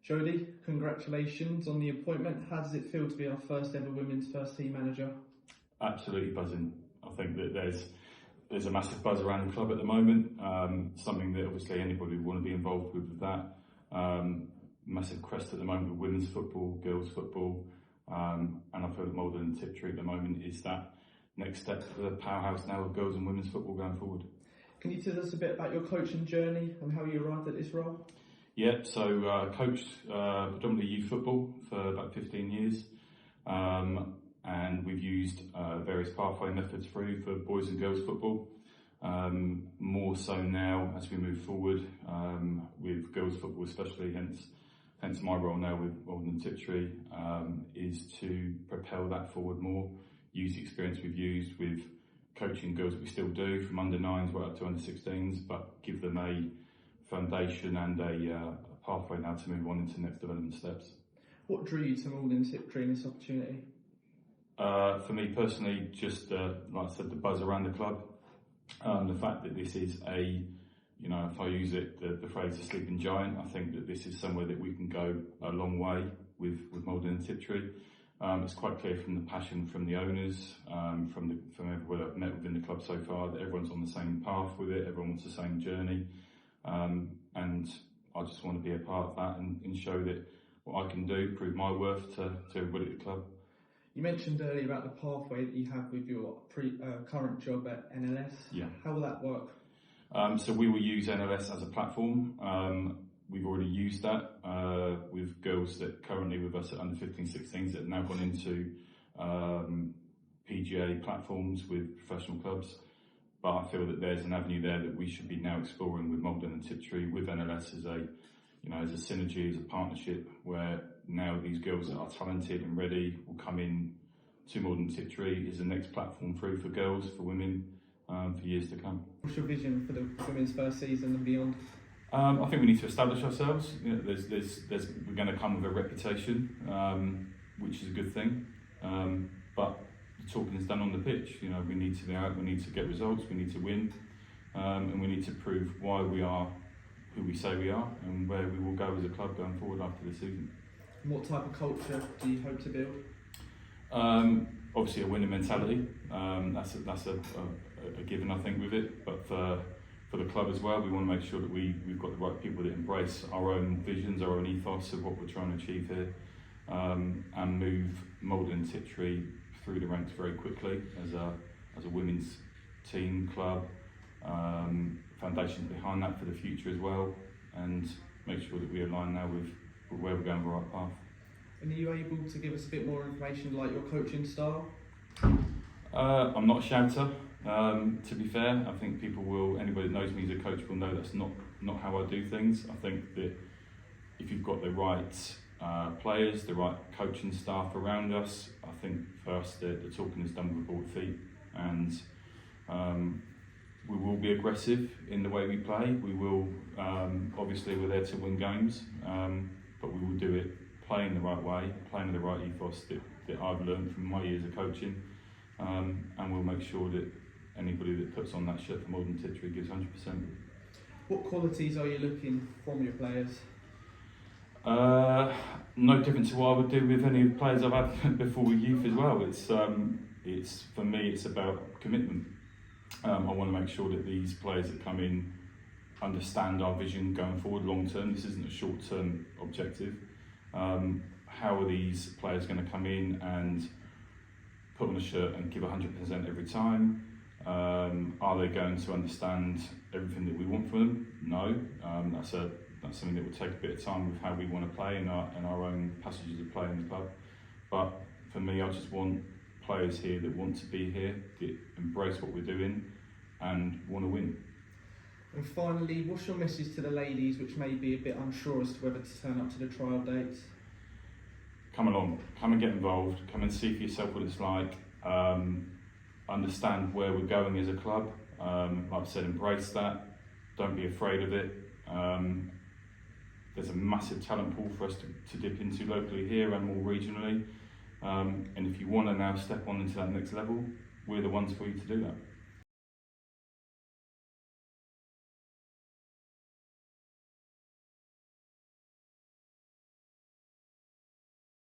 Jody, congratulations on the appointment. How does it feel to be our first ever women's first team manager? Absolutely buzzing. I think that there's a massive buzz around the club at the moment. Something that obviously anybody would want to be involved with that. Massive crest at the moment with women's football, girls football, and I feel that Maldon Tiptree at the moment is that next step for the powerhouse now of girls and women's football going forward. Can you tell us a bit about your coaching journey and how you arrived at this role? Yeah, so coached predominantly youth football for about 15 years, and we've used various pathway methods through for boys and girls football. More so now as we move forward with girls football especially, hence my role now with Maldon Tiptree is to propel that forward more, use the experience we've used with coaching girls that we still do from under 9s right up to under 16s, but give them a foundation and a pathway now to move on into next development steps. What drew you to Maldon Tiptree in this opportunity? For me personally, just like I said, the buzz around the club, the fact that this is if I use the phrase a sleeping giant, I think that this is somewhere that we can go a long way with Maldon Tiptree. It's quite clear from the passion from the owners, from everyone I've met within the club so far, that everyone's on the same path with it, everyone wants the same journey. And I just want to be a part of that and show that what I can do, prove my worth to everybody at the club. You mentioned earlier about the pathway that you have with your current job at NLS. Yeah. How will that work? So we will use NLS as a platform. We've already used that with girls that currently with us at under 15, 16s that have now gone into PGA platforms with professional clubs. But I feel that there's an avenue there that we should be now exploring with Maldon and Tiptree, with NLS as a synergy, as a partnership, where now these girls that are talented and ready will come in to Maldon Tiptree as the next platform through for girls, for women, for years to come. What's your vision for the women's first season and beyond? I think we need to establish ourselves. We're going to come with a reputation, which is a good thing. But the talking is done on the pitch. We need to be out, we need to get results, we need to win, and we need to prove why we are who we say we are and where we will go as a club going forward after the season. And what type of culture do you hope to build? Obviously a winning mentality. That's a given, I think, with it. But for the club as well, we want to make sure that we've got the right people that embrace our own visions, our own ethos of what we're trying to achieve here, and move Maldon Tiptree through the ranks very quickly as a women's team, club, foundations behind that for the future as well, and make sure that we align now with where we're going the right path. And are you able to give us a bit more information like your coaching style? I'm not a shouter, to be fair. I think anybody that knows me as a coach will know that's not how I do things. I think that if you've got the right players, the right coaching staff around us, I think for us the talking is done with both feet, and we will be aggressive in the way we play. We will, obviously we're there to win games, but we will do it playing the right way, playing the right ethos that I've learned from my years of coaching, and we'll make sure that anybody that puts on that shirt for Maldon Tiptree gives 100%. What qualities are you looking from your players? No different to what I would do with any of the players I've had before with youth as well. It's for me, it's about commitment. I want to make sure that these players that come in understand our vision going forward long term. This isn't a short term objective. How are these players going to come in and put on a shirt and give 100% every time? Are they going to understand everything that we want from them? No. That's something that will take a bit of time with how we want to play and our own passages of play in the club. But for me, I just want players here that want to be here, that embrace what we're doing and want to win. And finally, what's your message to the ladies which may be a bit unsure as to whether to turn up to the trial dates? Come along, come and get involved, come and see for yourself what it's like, understand where we're going as a club. Like I said, embrace that, don't be afraid of it. There's a massive talent pool for us to dip into locally here and more regionally. And if you want to now step on into that next level, we're the ones for you to do that.